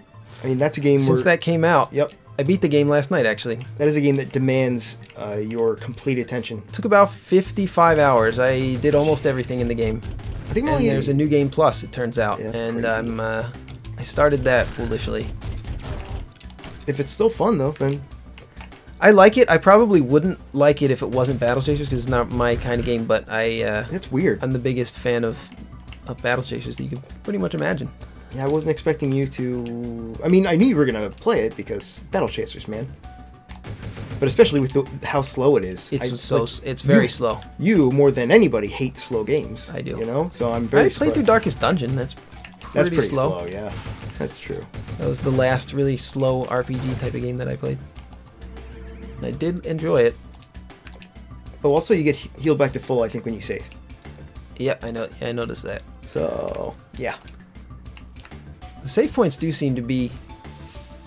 I mean, that's a game Since that came out. Yep. I beat the game last night, actually. That is a game that demands your complete attention. It took about 55 hours. I did almost everything in the game. I think there's a new game plus, it turns out. Yeah, and I started that foolishly. If it's still fun, though, then... I like it. I probably wouldn't like it if it wasn't Battle Chasers, because it's not my kind of game, but it's weird. I'm the biggest fan of Battle Chasers that you can pretty much imagine. Yeah, I wasn't expecting you to... I mean, I knew you were going to play it, because Battle Chasers, man. But especially with how slow it is. It's very slow. You, more than anybody, hate slow games. I do. You know? So I'm very I played through Darkest Dungeon. That's pretty slow. Yeah. That's true. That was the last really slow RPG type of game that I played. And I did enjoy it. Oh, also you get healed back to full, I think, when you save. Yeah, I know. Yeah, I noticed that. So, yeah. The save points do seem to be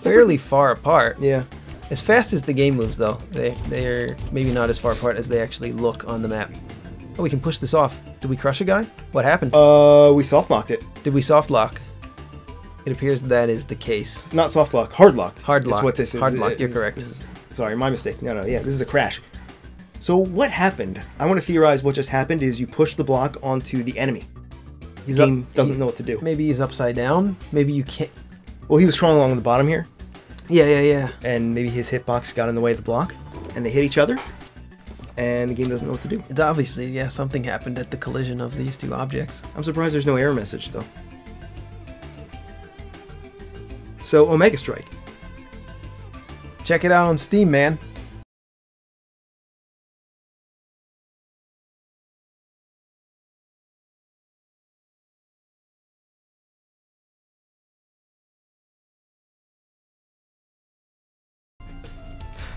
fairly far apart. Yeah. As fast as the game moves, though, they're maybe not as far apart as they actually look on the map. Oh, we can push this off. Did we crush a guy? What happened? We soft-locked it. Did we soft-lock? It appears that is the case. Not soft-lock, hard-locked. Hard-locked. Is what this is. Hard-locked, you're correct. Sorry, my mistake. No, yeah, this is a crash. So what happened? I want to theorize what just happened is you push the block onto the enemy. The game doesn't know what to do. Maybe he's upside down. Maybe you can't... Well, he was crawling along the bottom here. Yeah. And maybe his hitbox got in the way of the block, and they hit each other, and the game doesn't know what to do. Obviously, yeah, something happened at the collision of these two objects. I'm surprised there's no error message, though. So, Omega Strike. Check it out on Steam, man.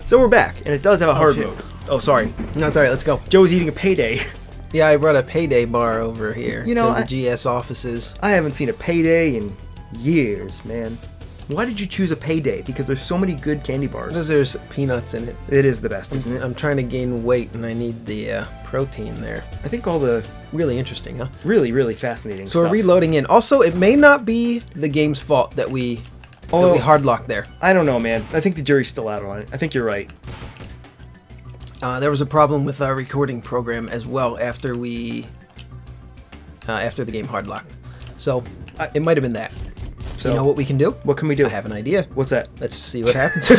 So we're back, and it does have a hard mode. Oh, sorry. No, it's alright, let's go. Joe's eating a Payday. Yeah, I brought a Payday bar over here to the GS offices. I haven't seen a Payday in years, man. Why did you choose a Payday? Because there's so many good candy bars. Because there's peanuts in it. It is the best, isn't it? I'm trying to gain weight, and I need the protein there. I think all the... Really interesting, huh? Really, really fascinating stuff. So we're reloading in. Also, it may not be the game's fault that we hardlocked there. I don't know, man. I think the jury's still out on it. I think you're right. There was a problem with our recording program as well after the game hardlocked. So, it might have been that. So, you know what we can do? What can we do? I have an idea. What's that? Let's see what happens.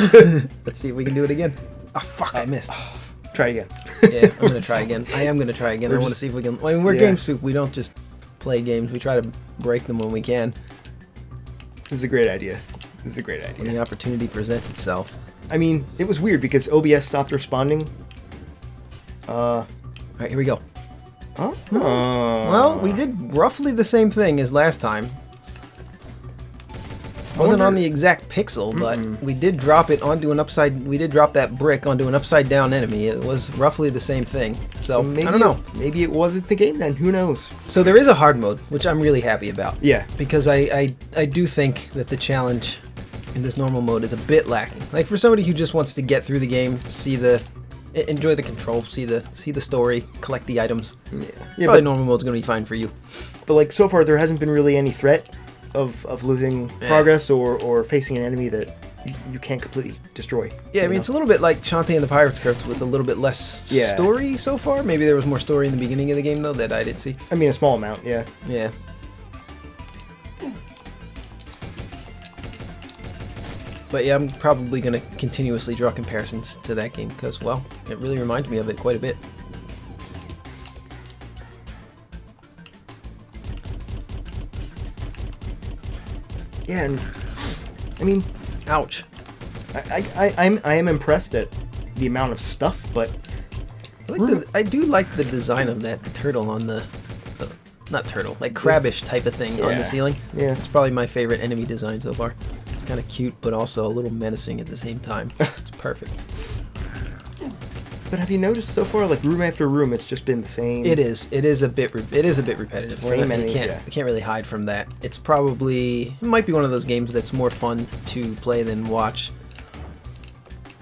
Let's see if we can do it again. Oh, fuck, I missed. Try again. Yeah, I'm going to try again. I am going to try again. I want to see if we can... I mean, we're Game Soup. We don't just play games. We try to break them when we can. This is a great idea. This is a great idea. When the opportunity presents itself. I mean, it was weird because OBS stopped responding. Alright, here we go. Oh. Well, we did roughly the same thing as last time. Wasn't on the exact pixel, but we did drop it onto an upside... We did drop that brick onto an upside-down enemy. It was roughly the same thing. So maybe, I don't know. Maybe it wasn't the game then. Who knows? So there is a hard mode, which I'm really happy about. Yeah. Because I do think that the challenge in this normal mode is a bit lacking. Like, for somebody who just wants to get through the game, enjoy the control, see the story, collect the items. Yeah, probably normal mode's gonna be fine for you. But like so far, there hasn't been really any threat of losing progress or facing an enemy that you can't completely destroy. Yeah, I mean, it's a little bit like Shantae and the Pirates Curse with a little bit less story so far. Maybe there was more story in the beginning of the game though that I didn't see. I mean, a small amount, yeah. Yeah. But yeah, I'm probably going to continuously draw comparisons to that game because, well, it really reminds me of it quite a bit. Yeah, and I mean, ouch. I am impressed at the amount of stuff, but I do like the design of that turtle on the not turtle, like crabbish type of thing on the ceiling. Yeah. It's probably my favorite enemy design so far. It's kind of cute, but also a little menacing at the same time. It's perfect. But have you noticed so far, like room after room, it's just been the same? It is. It is a bit repetitive. Same enemies, you can't really hide from that. It's probably, it might be one of those games that's more fun to play than watch.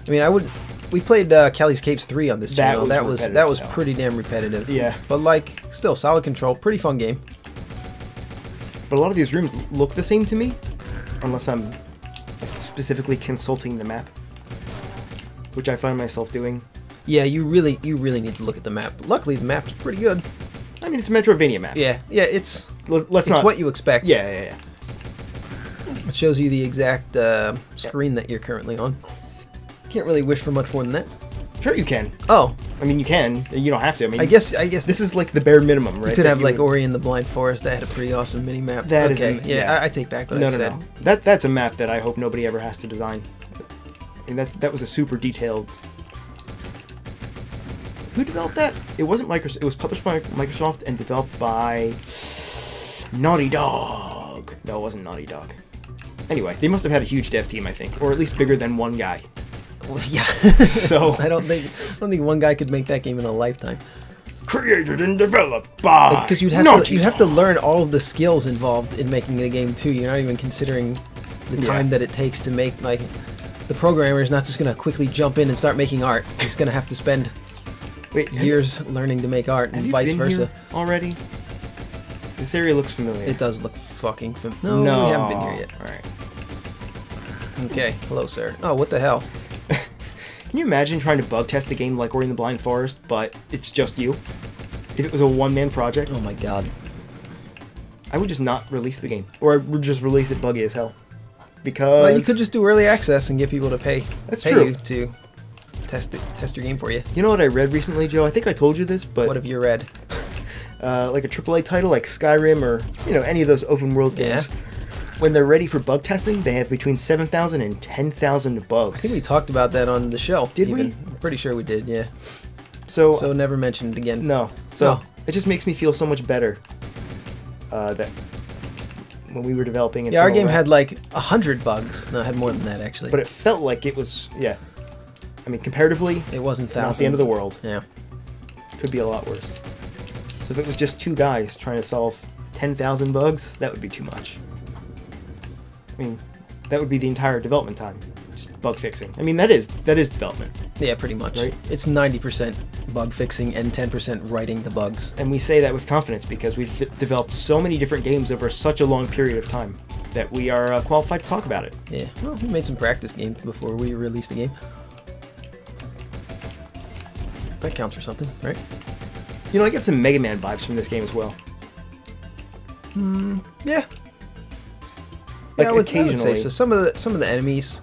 I mean, we played Cali's Capes 3 on this channel. That was pretty damn repetitive. Yeah. But like, still solid control, pretty fun game. But a lot of these rooms look the same to me, unless I'm like, specifically consulting the map, which I find myself doing. Yeah, you really need to look at the map. Luckily, the map's pretty good. I mean, it's a Metroidvania map. Yeah, it's it's what you expect. Yeah. It shows you the exact screen that you're currently on. Can't really wish for much more than that. Sure, you can. Oh, I mean, you can. You don't have to. I mean, I guess this is like the bare minimum, right? You could have like Ori and the Blind Forest. That had a pretty awesome mini map. That okay, is, yeah, I take back what I said. No. That's a map that I hope nobody ever has to design. I mean, that was a super detailed. Who developed that? It wasn't Microsoft. It was published by Microsoft and developed by Naughty Dog. No, it wasn't Naughty Dog. Anyway, they must have had a huge dev team, I think, or at least bigger than one guy. Well, yeah. So I don't think one guy could make that game in a lifetime. Created and developed by because you'd have to learn all of the skills involved in making the game too. You're not even considering the time that it takes to make. Like, the programmer is not just gonna quickly jump in and start making art. He's gonna have to spend years learning to make art, and vice versa. Here already? This area looks familiar. It does look fucking familiar. No, we haven't been here yet. All right. Okay, hello, sir. Oh, what the hell? Can you imagine trying to bug test a game like Ori and the Blind Forest, but it's just you? If it was a one-man project? Oh my god. I would just not release the game. Or I would just release it buggy as hell. Because... Well, you could just do early access and get people to pay. That's true. You to test your game for you. You know what I read recently, Joe? I think I told you this, but... What have you read? Like a AAA title like Skyrim or, any of those open world games. Yeah. When they're ready for bug testing, they have between 7,000 and 10,000 bugs. I think we talked about that on the show. Did we? I'm pretty sure we did, yeah. So never mentioned again. No. So it just makes me feel so much better that when we were developing it. Yeah, our game had like 100 bugs. No, it had more than that, actually. But it felt like it was, I mean, comparatively, it wasn't thousands. Not the end of the world. Yeah. Could be a lot worse. So if it was just two guys trying to solve 10,000 bugs, that would be too much. I mean, that would be the entire development time, just bug fixing. I mean, that is development. Yeah, pretty much. Right? It's 90% bug fixing and 10% writing the bugs. And we say that with confidence because we've developed so many different games over such a long period of time that we are qualified to talk about it. Yeah, well, we made some practice games before we released the game. That counts for something, right? I get some Mega Man vibes from this game as well. Yeah. Like I would occasionally. say so. Some of the enemies,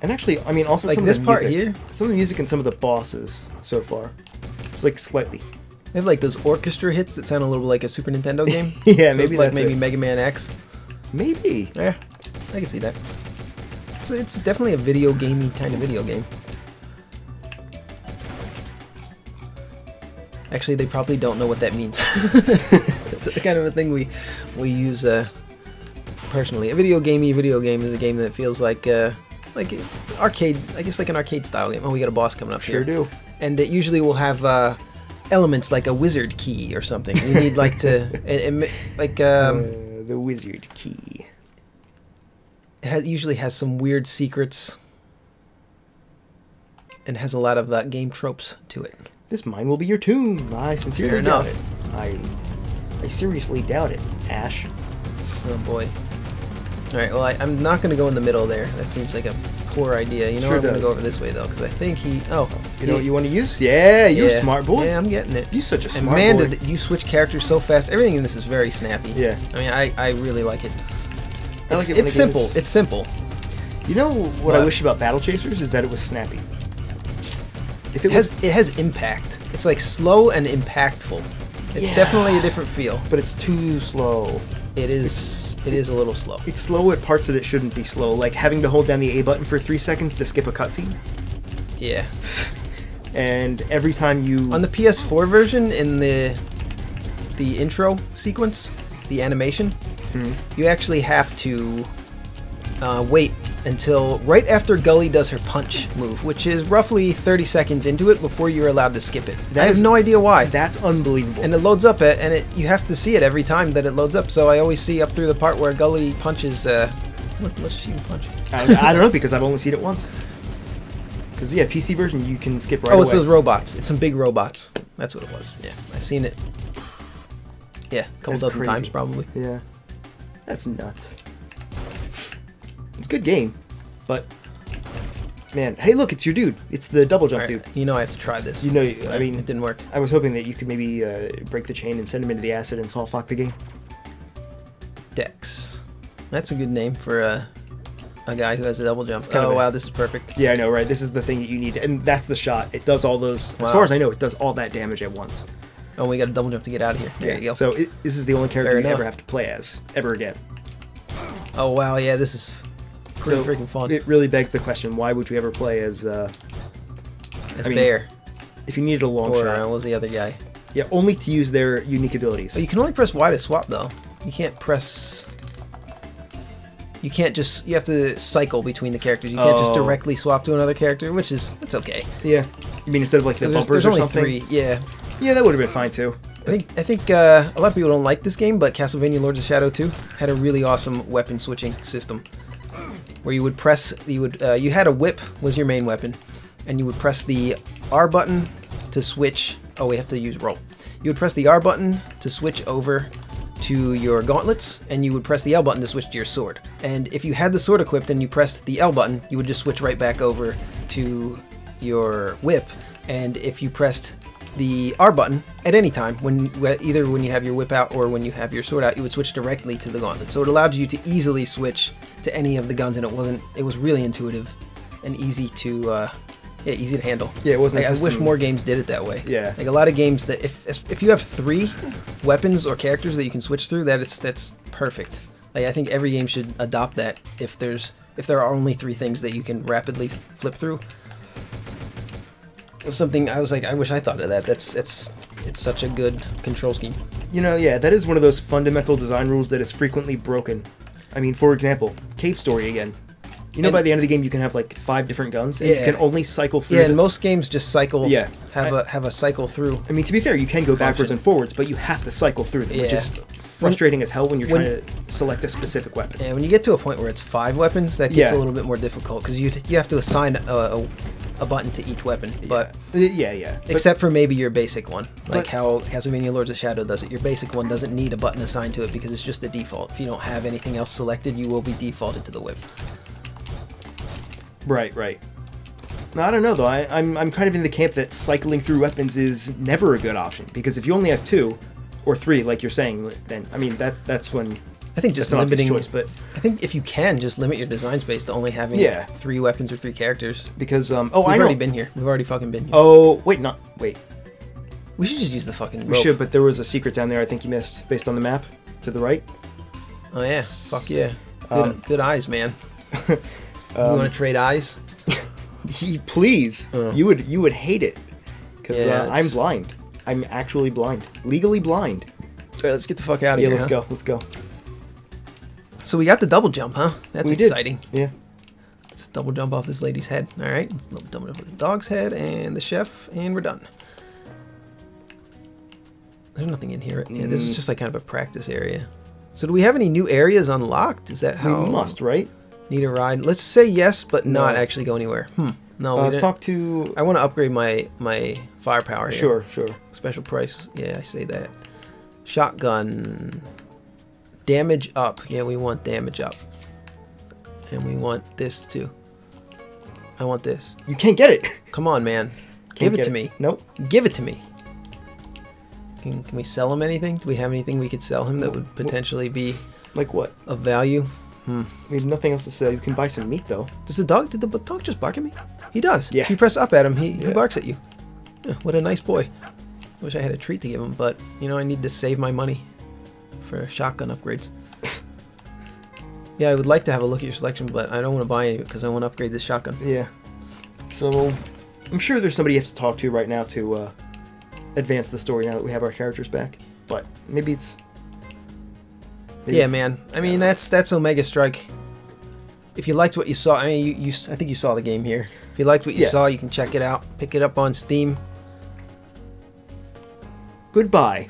and actually, I mean, also like some this of the part music, here. Some of the music and some of the bosses so far, it's like slightly. They have like those orchestra hits that sound a little like a Super Nintendo game. Yeah, so maybe like that's maybe it. Mega Man X. Maybe. Yeah, I can see that. It's definitely a video gamey kind of video game. Actually, they probably don't know what that means. It's kind of a thing we use personally. A video game is a game that feels like arcade. I guess like an arcade style game. Oh, we got a boss coming up here. Sure do. And it usually will have elements like a wizard key or something. You need like to the wizard key. It usually has some weird secrets and has a lot of game tropes to it. This mine will be your tomb. I sincerely doubt it. I seriously doubt it, Ash. Oh boy. Alright, well I'm not going to go in the middle there. That seems like a poor idea. You know, I'm going to go over this way though, because I think he... Oh. You know what you want to use? Yeah, you're a smart boy. Yeah, I'm getting it. You're such a smart boy. boy. Did you switch characters so fast. Everything in this is very snappy. Yeah. I mean, I really like it. It's simple. It's simple. You know what I wish about Battle Chasers is that it was snappy. If it has impact. It's like slow and impactful. It's definitely a different feel. But it's too slow. It is a little slow. It's slow at parts that it shouldn't be slow, like having to hold down the A button for 3 seconds to skip a cutscene. Yeah. And every time you... On the PS4 version, in the the intro sequence, the animation, you actually have to wait until right after Gully does her punch move, which is roughly 30 seconds into it before you're allowed to skip it. I have no idea why. That's unbelievable. And it loads up, and you have to see it every time that it loads up. So I always see up through the part where Gully punches. What does she even punch? I don't know, because I've only seen it once. Because yeah, PC version you can skip right away. Oh, it's those robots. It's some big robots. That's what it was. Yeah, I've seen it. Yeah, a couple dozen times probably. Yeah, that's nuts. It's a good game, but man, hey, look, it's your dude. It's the double jump dude. You know I have to try this. You know, I mean, it didn't work. I was hoping that you could maybe break the chain and send him into the acid and soft lock the game. Dex. That's a good name for a guy who has a double jump. Oh wow, this is perfect. Yeah, I know, right? This is the thing that you need, and that's the shot. It does all those. Wow. As far as I know, it does all that damage at once. Oh, we got a double jump to get out of here. There you go. So this is the only character you ever have to play as ever again. Oh wow, yeah, this is pretty freaking fun. It really begs the question: why would you ever play as Bear? If you needed a long shot. Or what was the other guy? Yeah, only to use their unique abilities. Oh, you can only press Y to swap though. You can't press. You can't just. You have to cycle between the characters. You can't just directly swap to another character, which is that's okay. Yeah, you mean instead of like the bumpers or something? There's only 3. Yeah. Yeah, that would have been fine too. I think a lot of people don't like this game, but Castlevania Lords of Shadow 2 had a really awesome weapon switching system, where you would press. You had a whip was your main weapon, and you would press the R button to switch. Oh, we have to use roll. You would press the R button to switch over to your gauntlets, and you would press the L button to switch to your sword. And if you had the sword equipped and you pressed the L button, you would just switch right back over to your whip. And if you pressed the R button at any time, either when you have your whip out or when you have your sword out, you would switch directly to the gauntlet. So it allowed you to easily switch to any of the guns, and it was really intuitive and easy to easy to handle. Yeah, it wasn't. I wish more games did it that way. Yeah, like a lot of games that if you have 3 weapons or characters that you can switch through, that's perfect. Like I think every game should adopt that. If there are only 3 things that you can rapidly flip through. It was something I was like, I wish I thought of that. It's such a good control scheme. You know, yeah, that is one of those fundamental design rules that is frequently broken. I mean, for example, Cave Story again. You know, by the end of the game, you can have like 5 different guns, and you can only cycle through. Yeah, and most games just cycle. Yeah, have a cycle through. I mean, to be fair, you can go backwards and forwards, but you have to cycle through them, which is frustrating as hell when you're trying to select a specific weapon. Yeah, when you get to a point where it's 5 weapons, that gets a little bit more difficult because you have to assign a button to each weapon. But except for maybe your basic one, like how Castlevania Lords of Shadow does it. Your basic one doesn't need a button assigned to it because it's just the default. If you don't have anything else selected, you will be defaulted to the whip. Right. No, I don't know though. I'm kind of in the camp that cycling through weapons is never a good option, because if you only have 2 or 3, like you're saying, then I mean that's when I think just limiting choice. But I think if you can just limit your design space to only having 3 weapons or 3 characters, because we've already been here. We've already fucking been here. Oh wait. We should just use the fucking rope. We should, but there was a secret down there I think you missed based on the map to the right. Oh yeah, fuck yeah. Good eyes, man. You want to trade eyes? Please. You would hate it, because I'm blind. I'm actually blind, legally blind. All right, let's get the fuck out of here. Let's go. So we got the double jump, huh? That's exciting. Yeah. Let's double jump off this lady's head. All right, let's double jump off the dog's head and the chef, and we're done. There's nothing in here. Yeah, this is just like kind of a practice area. So do we have any new areas unlocked? Is that how? We must, right? Need a ride? Let's say yes, but not actually go anywhere. No, we didn't. Talk to... I want to upgrade my firepower here. Sure. Special price. Yeah, I say that. Shotgun. Damage up. Yeah, we want damage up. And we want this too. I want this. You can't get it. Come on, man. Give it to me. Nope. Give it to me. Can we sell him anything? Do we have anything we could sell him that would potentially be... Like what? Of value? We have nothing else to sell. You can buy some meat, though. Did the dog just bark at me? He does. Yeah. If you press up at him, he barks at you. Yeah, what a nice boy. Wish I had a treat to give him, but, I need to save my money for shotgun upgrades. Yeah, I would like to have a look at your selection, but I don't want to buy any because I want to upgrade this shotgun. Yeah. So, I'm sure there's somebody you have to talk to right now to advance the story now that we have our characters back. but maybe it's. Yeah, man. I mean, that's Omega Strike. If you liked what you saw, I mean, I think you saw the game here. If you liked what you saw, you can check it out. Pick it up on Steam. Goodbye.